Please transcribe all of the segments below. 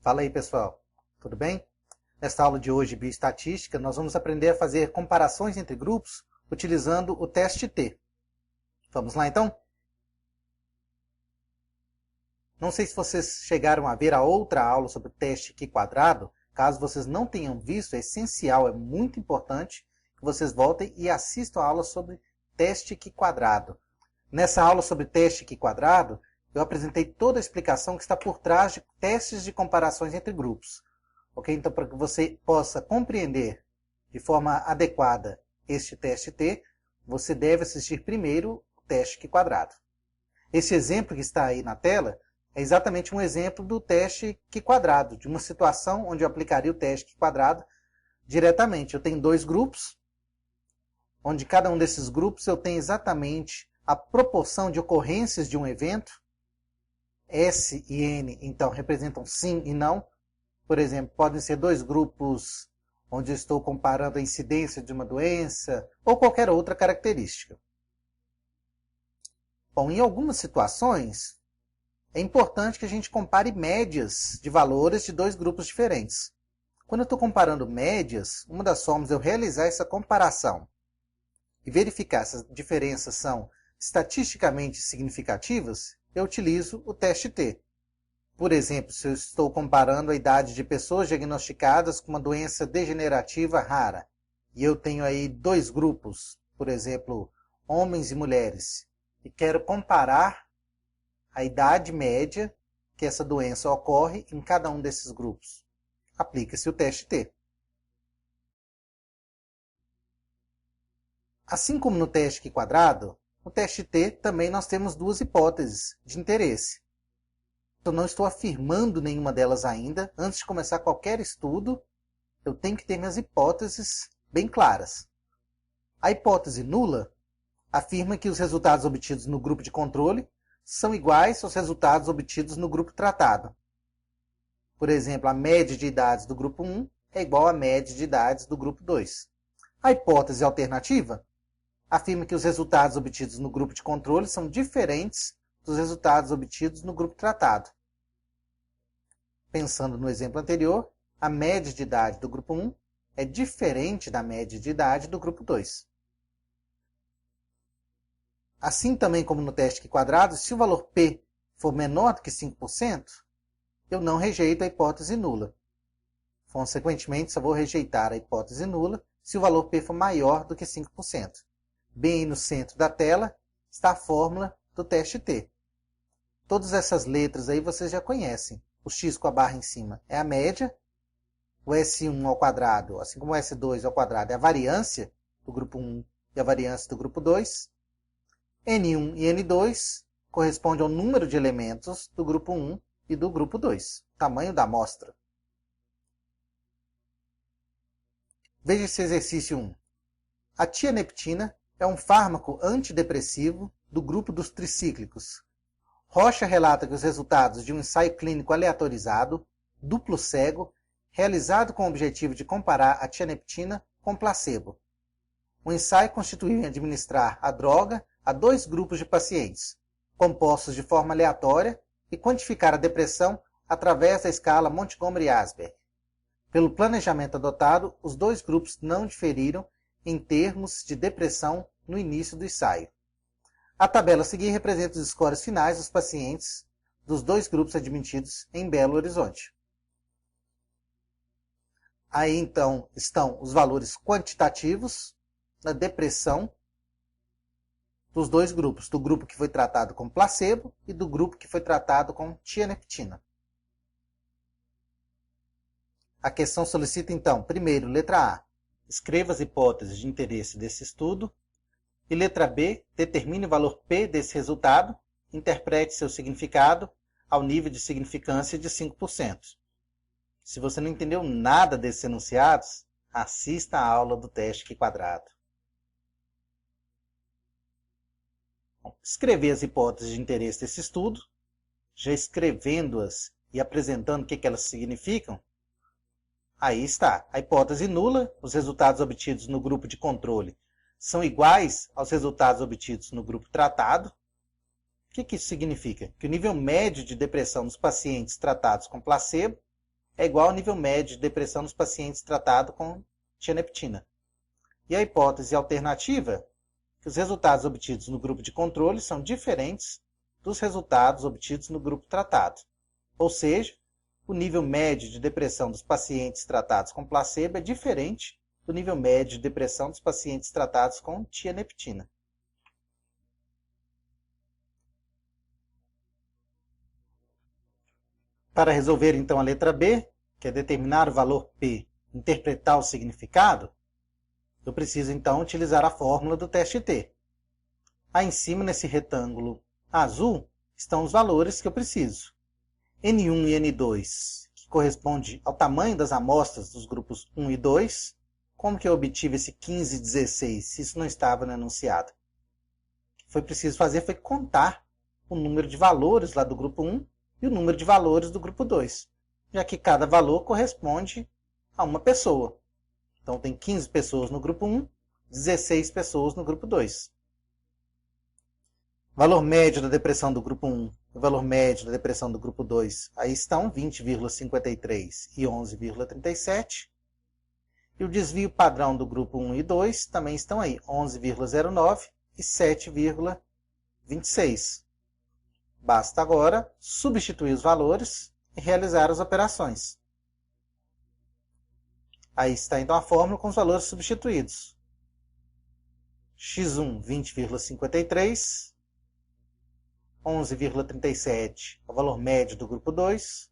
Fala aí, pessoal. Tudo bem? Nesta aula de hoje de bioestatística, nós vamos aprender a fazer comparações entre grupos utilizando o teste T. Vamos lá, então? Não sei se vocês chegaram a ver a outra aula sobre o teste Q quadrado. Caso vocês não tenham visto, é essencial, é muito importante que vocês voltem e assistam a aula sobre teste Q quadrado. Nessa aula sobre teste Q quadrado, eu apresentei toda a explicação que está por trás de testes de comparações entre grupos. Ok? Então, para que você possa compreender de forma adequada este teste T, você deve assistir primeiro o teste Q quadrado. Esse exemplo que está aí na tela é exatamente um exemplo do teste Q quadrado, de uma situação onde eu aplicaria o teste Q quadrado diretamente. Eu tenho dois grupos, onde cada um desses grupos eu tenho exatamente a proporção de ocorrências de um evento. S e N, então, representam sim e não. Por exemplo, podem ser dois grupos onde eu estou comparando a incidência de uma doença ou qualquer outra característica. Bom, em algumas situações, é importante que a gente compare médias de valores de dois grupos diferentes. Quando eu estou comparando médias, uma das formas de eu realizar essa comparação e verificar se as diferenças são estatisticamente significativas, eu utilizo o teste T. Por exemplo, se eu estou comparando a idade de pessoas diagnosticadas com uma doença degenerativa rara, e eu tenho aí dois grupos, por exemplo, homens e mulheres, e quero comparar a idade média que essa doença ocorre em cada um desses grupos, aplica-se o teste T. Assim como no teste Q quadrado, no teste T também nós temos duas hipóteses de interesse. Eu não estou afirmando nenhuma delas ainda. Antes de começar qualquer estudo, eu tenho que ter minhas hipóteses bem claras. A hipótese nula afirma que os resultados obtidos no grupo de controle são iguais aos resultados obtidos no grupo tratado. Por exemplo, a média de idades do grupo 1 é igual à média de idades do grupo 2. A hipótese alternativa afirma que os resultados obtidos no grupo de controle são diferentes dos resultados obtidos no grupo tratado. Pensando no exemplo anterior, a média de idade do grupo 1 é diferente da média de idade do grupo 2. Assim também como no teste Q quadrado, se o valor P for menor do que 5%, eu não rejeito a hipótese nula. Consequentemente, só vou rejeitar a hipótese nula se o valor P for maior do que 5%. Bem aí no centro da tela está a fórmula do teste T. Todas essas letras aí vocês já conhecem. O x com a barra em cima é a média, o S1 ao quadrado, assim como o S2 ao quadrado, é a variância do grupo 1 e a variância do grupo 2. N1 e N2 correspondem ao número de elementos do grupo 1 e do grupo 2, tamanho da amostra. Veja esse exercício 1. A tianeptina é um fármaco antidepressivo do grupo dos tricíclicos. Rocha relata que os resultados de um ensaio clínico aleatorizado, duplo cego, realizado com o objetivo de comparar a tianeptina com placebo. O ensaio constituiu em administrar a droga a dois grupos de pacientes, compostos de forma aleatória, e quantificar a depressão através da escala Montgomery-Åsberg. Pelo planejamento adotado, os dois grupos não diferiram em termos de depressão no início do ensaio. A tabela a seguir representa os scores finais dos pacientes dos dois grupos admitidos em Belo Horizonte. Aí então estão os valores quantitativos da depressão dos dois grupos, do grupo que foi tratado com placebo e do grupo que foi tratado com tianeptina. A questão solicita então, primeiro, letra A, escreva as hipóteses de interesse desse estudo. E letra B, determine o valor P desse resultado, interprete seu significado ao nível de significância de 5%. Se você não entendeu nada desses enunciados, assista a aula do teste Q quadrado. Bom, escrever as hipóteses de interesse desse estudo, já escrevendo-as e apresentando o que elas significam, aí está. A hipótese nula, os resultados obtidos no grupo de controle são iguais aos resultados obtidos no grupo tratado. O que isso significa? Que o nível médio de depressão dos pacientes tratados com placebo é igual ao nível médio de depressão dos pacientes tratados com tianeptina. E a hipótese alternativa é que os resultados obtidos no grupo de controle são diferentes dos resultados obtidos no grupo tratado. Ou seja, o nível médio de depressão dos pacientes tratados com placebo é diferente do nível médio de depressão dos pacientes tratados com tianeptina. Para resolver então a letra B, que é determinar o valor P, interpretar o significado, eu preciso então utilizar a fórmula do teste T. Aí em cima, nesse retângulo azul, estão os valores que eu preciso. N1 e N2, que corresponde ao tamanho das amostras dos grupos 1 e 2. Como que eu obtive esse 15 e 16, se isso não estava no enunciado? O que foi preciso fazer foi contar o número de valores lá do grupo 1 e o número de valores do grupo 2, já que cada valor corresponde a uma pessoa. Então tem 15 pessoas no grupo 1, 16 pessoas no grupo 2. Valor médio da depressão do grupo 1 e o valor médio da depressão do grupo 2, aí estão 20,53 e 11,37. E o desvio padrão do grupo 1 e 2 também estão aí, 11,09 e 7,26. Basta agora substituir os valores e realizar as operações. Aí está então a fórmula com os valores substituídos. X1, 20,53. 11,37 é o valor médio do grupo 2.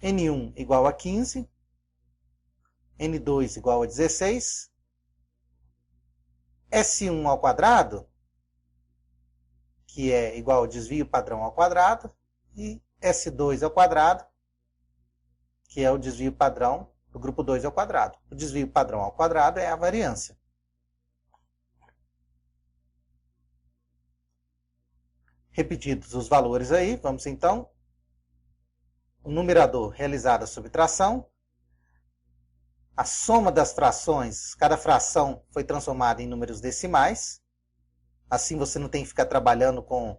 N1 igual a 15. N2 igual a 16. S1 ao quadrado, que é igual ao desvio padrão ao quadrado, e S2 ao quadrado, que é o desvio padrão do grupo 2 ao quadrado. O desvio padrão ao quadrado é a variância. Repetidos os valores aí, vamos então. O numerador realizado a subtração. A soma das frações, cada fração foi transformada em números decimais. Assim você não tem que ficar trabalhando com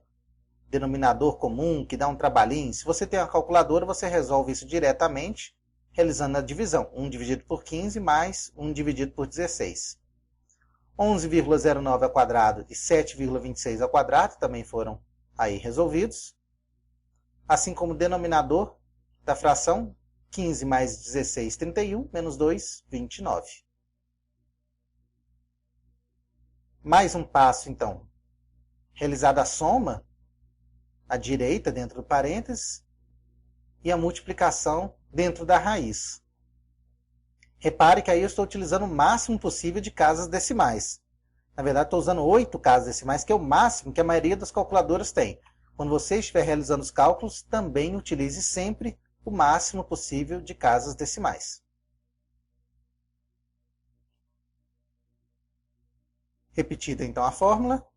denominador comum, que dá um trabalhinho. Se você tem uma calculadora, você resolve isso diretamente, realizando a divisão. 1 dividido por 15 mais 1 dividido por 16. 11,09 ao quadrado e 7,26 ao quadrado também foram aí resolvidos. Assim como o denominador da fração, 15 mais 16, 31, menos 2, 29. Mais um passo, então. Realizada a soma, à direita, dentro do parênteses, e a multiplicação dentro da raiz. Repare que aí eu estou utilizando o máximo possível de casas decimais. Na verdade, estou usando 8 casas decimais, que é o máximo que a maioria das calculadoras tem. Quando você estiver realizando os cálculos, também utilize sempre o máximo possível de casas decimais. Repetida então a fórmula.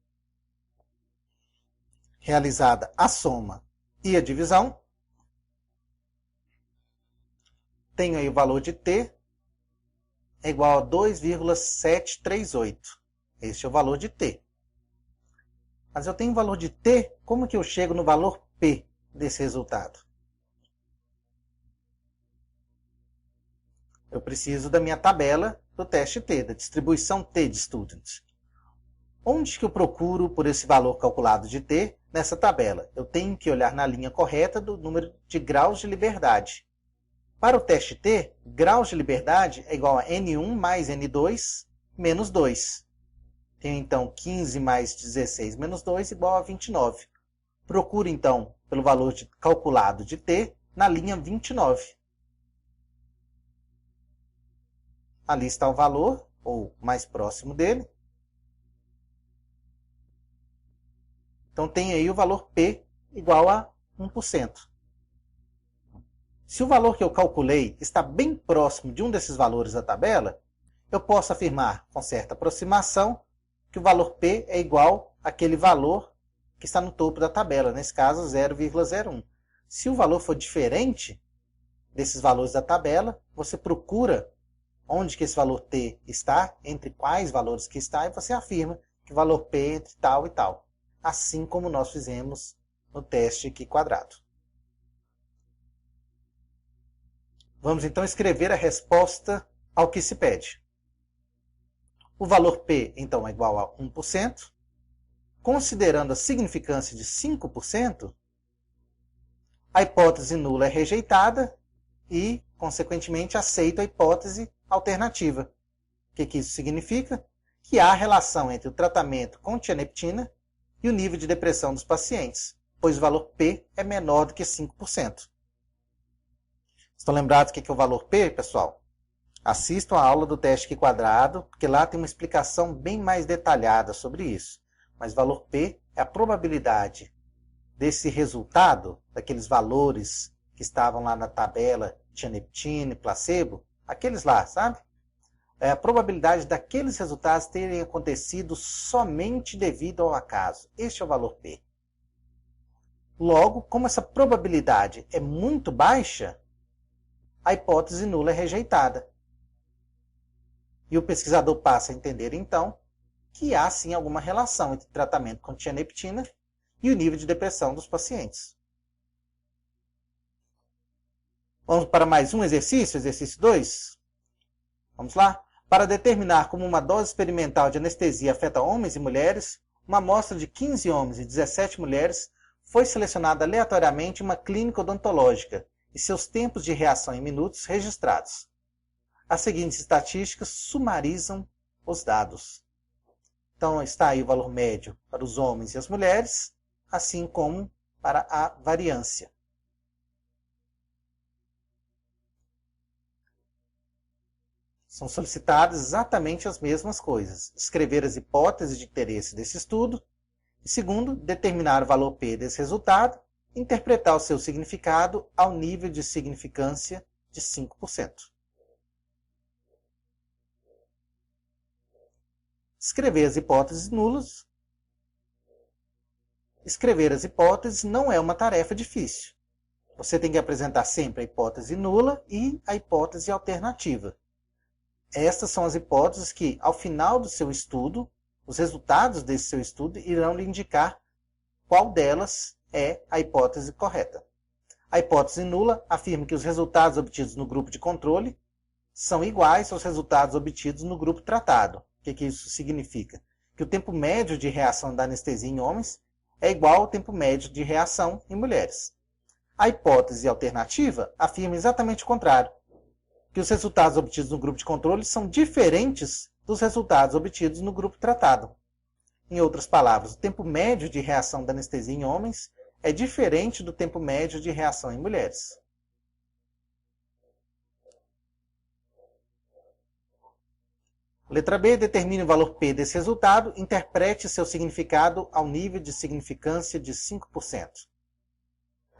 Realizada a soma e a divisão. Tenho aí o valor de T é igual a 2,738. Este é o valor de T. Mas eu tenho o valor de T, como que eu chego no valor P desse resultado? Eu preciso da minha tabela do teste T, da distribuição T de Student. Onde que eu procuro por esse valor calculado de T nessa tabela? Eu tenho que olhar na linha correta do número de graus de liberdade. Para o teste T, graus de liberdade é igual a N1 mais N2 menos 2. Tenho então 15 mais 16 menos 2 igual a 29. Procuro então pelo valor calculado de T na linha 29. Ali está o valor, ou mais próximo dele. Então tem aí o valor P igual a 1%. Se o valor que eu calculei está bem próximo de um desses valores da tabela, eu posso afirmar com certa aproximação que o valor P é igual àquele valor que está no topo da tabela, nesse caso 0,01. Se o valor for diferente desses valores da tabela, você procura onde que esse valor T está, entre quais valores que está, e você afirma que o valor P é entre tal e tal. Assim como nós fizemos no teste aqui quadrado. Vamos então escrever a resposta ao que se pede. O valor P, então, é igual a 1%. Considerando a significância de 5%, a hipótese nula é rejeitada e, consequentemente, aceito a hipótese alternativa. O que isso significa? Que há relação entre o tratamento com tianeptina e o nível de depressão dos pacientes, pois o valor P é menor do que 5%. Estão lembrados o que é o valor P, pessoal? Assistam a aula do teste Q quadrado, porque lá tem uma explicação bem mais detalhada sobre isso. Mas o valor P é a probabilidade desse resultado, daqueles valores que estavam lá na tabela tianeptina e placebo, aqueles lá, sabe? É a probabilidade daqueles resultados terem acontecido somente devido ao acaso. Este é o valor P. Logo, como essa probabilidade é muito baixa, a hipótese nula é rejeitada. E o pesquisador passa a entender, então, que há sim alguma relação entre tratamento com tianeptina e o nível de depressão dos pacientes. Vamos para mais um exercício, exercício 2. Vamos lá? Para determinar como uma dose experimental de anestesia afeta homens e mulheres, uma amostra de 15 homens e 17 mulheres foi selecionada aleatoriamente em uma clínica odontológica e seus tempos de reação em minutos registrados. As seguintes estatísticas sumarizam os dados. Então, está aí o valor médio para os homens e as mulheres, assim como para a variância. São solicitadas exatamente as mesmas coisas. Escrever as hipóteses de interesse desse estudo. E segundo, determinar o valor P desse resultado, interpretar o seu significado ao nível de significância de 5%. Escrever as hipóteses nulas. Escrever as hipóteses não é uma tarefa difícil. Você tem que apresentar sempre a hipótese nula e a hipótese alternativa. Estas são as hipóteses que, ao final do seu estudo, os resultados desse seu estudo irão lhe indicar qual delas é a hipótese correta. A hipótese nula afirma que os resultados obtidos no grupo de controle são iguais aos resultados obtidos no grupo tratado. O que isso significa? Que o tempo médio de reação da anestesia em homens é igual ao tempo médio de reação em mulheres. A hipótese alternativa afirma exatamente o contrário, que os resultados obtidos no grupo de controle são diferentes dos resultados obtidos no grupo tratado. Em outras palavras, o tempo médio de reação da anestesia em homens é diferente do tempo médio de reação em mulheres. Letra B, determine o valor P desse resultado, interprete seu significado ao nível de significância de 5%.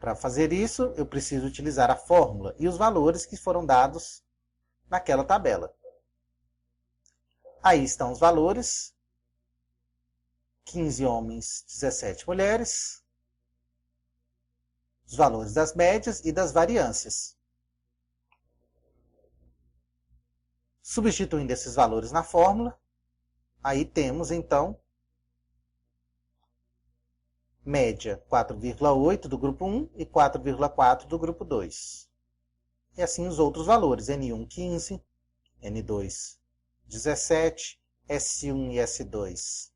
Para fazer isso, eu preciso utilizar a fórmula e os valores que foram dados naquela tabela. Aí estão os valores, 15 homens, 17 mulheres, os valores das médias e das variâncias. Substituindo esses valores na fórmula, aí temos então média 4,8 do grupo 1 e 4,4 do grupo 2. E assim os outros valores, N1, 15, N2, 17, S1 e S2.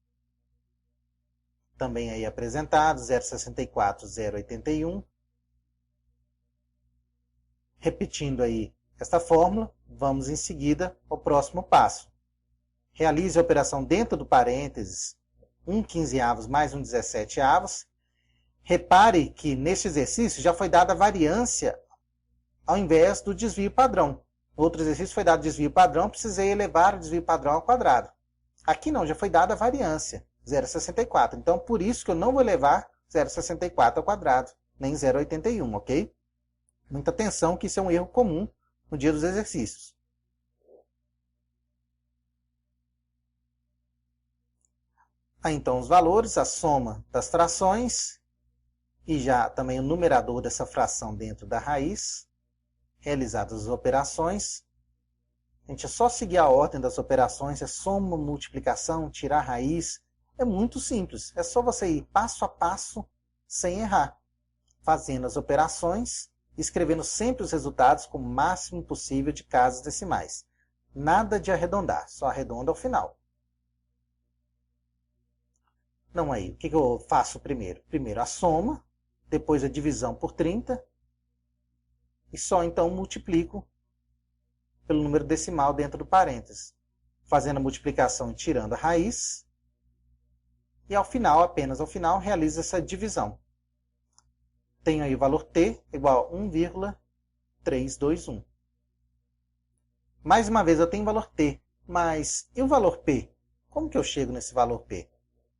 Também aí apresentados, 0,64, 0,81. Repetindo aí esta fórmula, vamos em seguida ao próximo passo. Realize a operação dentro do parênteses 1/15 mais 1/17. Repare que neste exercício já foi dada a variância ao invés do desvio padrão. No outro exercício foi dado desvio padrão, precisei elevar o desvio padrão ao quadrado. Aqui não, já foi dada a variância, 0,64. Então, por isso que eu não vou levar 0,64 ao quadrado, nem 0,81, ok? Muita atenção que isso é um erro comum no dia dos exercícios. Aí, então, os valores, a soma das frações e já também o numerador dessa fração dentro da raiz. Realizadas as operações, a gente é só seguir a ordem das operações, é soma, multiplicação, tirar a raiz. É muito simples, é só você ir passo a passo sem errar. Fazendo as operações escrevendo sempre os resultados com o máximo possível de casas decimais. Nada de arredondar, só arredonda ao final. Não, aí, o que eu faço primeiro? Primeiro a soma, depois a divisão por 30, e só então multiplico pelo número decimal dentro do parênteses, fazendo a multiplicação e tirando a raiz, e ao final, apenas ao final, realizo essa divisão. Tenho aí o valor t igual a 1,321. Mais uma vez eu tenho o valor t, mas e o valor p? Como que eu chego nesse valor p?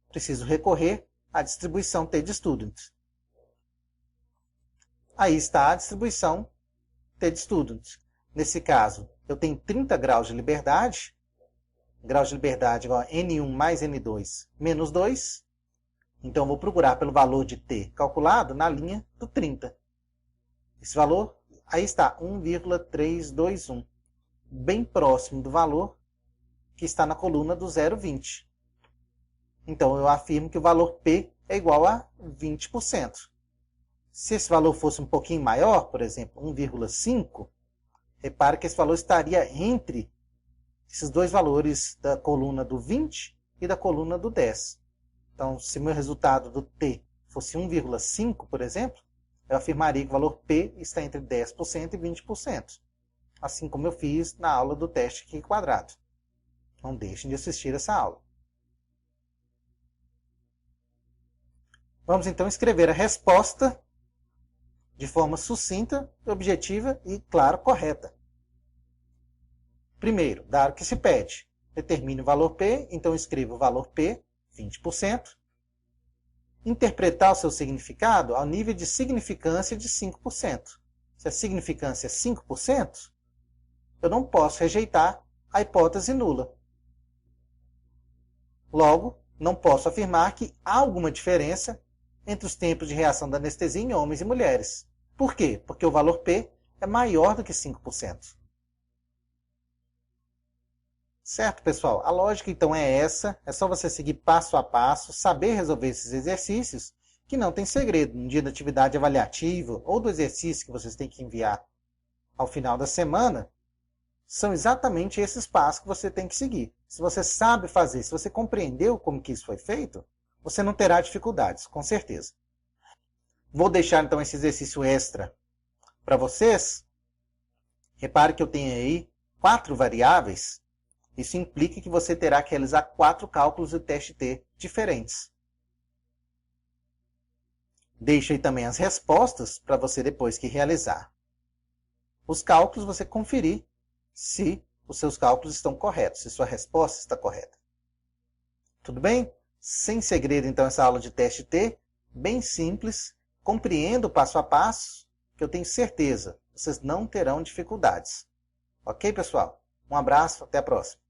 Preciso recorrer à distribuição t de student. Aí está a distribuição t de student. Nesse caso, eu tenho 30 graus de liberdade. Graus de liberdade igual a N1 mais N2 menos 2. Então, eu vou procurar pelo valor de t calculado na linha do 30. Esse valor, aí está, 1,321. Bem próximo do valor que está na coluna do 0,20. Então, eu afirmo que o valor P é igual a 20%. Se esse valor fosse um pouquinho maior, por exemplo, 1,5, repare que esse valor estaria entre esses dois valores da coluna do 20 e da coluna do 10. Então, se meu resultado do T fosse 1,5, por exemplo, eu afirmaria que o valor P está entre 10% e 20%. Assim como eu fiz na aula do teste Q quadrado. Não deixem de assistir essa aula. Vamos então escrever a resposta de forma sucinta, objetiva e, claro, correta. Primeiro, dar o que se pede. Determine o valor P, então escrevo o valor P, 20%. Interpretar o seu significado ao nível de significância de 5%. Se a significância é 5%, eu não posso rejeitar a hipótese nula. Logo, não posso afirmar que há alguma diferença entre os tempos de reação da anestesia em homens e mulheres. Por quê? Porque o valor P é maior do que 5%. Certo, pessoal? A lógica, então, é essa. É só você seguir passo a passo, saber resolver esses exercícios, que não tem segredo. No dia da atividade avaliativa ou do exercício que vocês têm que enviar ao final da semana, são exatamente esses passos que você tem que seguir. Se você sabe fazer, se você compreendeu como que isso foi feito, você não terá dificuldades, com certeza. Vou deixar, então, esse exercício extra para vocês. Repare que eu tenho aí 4 variáveis. Isso implica que você terá que realizar 4 cálculos do teste T diferentes. Deixo aí também as respostas para você depois que realizar os cálculos, você conferir se os seus cálculos estão corretos, se sua resposta está correta. Tudo bem? Sem segredo, então, essa aula de teste T, bem simples, compreenda o passo a passo, que eu tenho certeza, vocês não terão dificuldades. Ok, pessoal? Um abraço, até a próxima.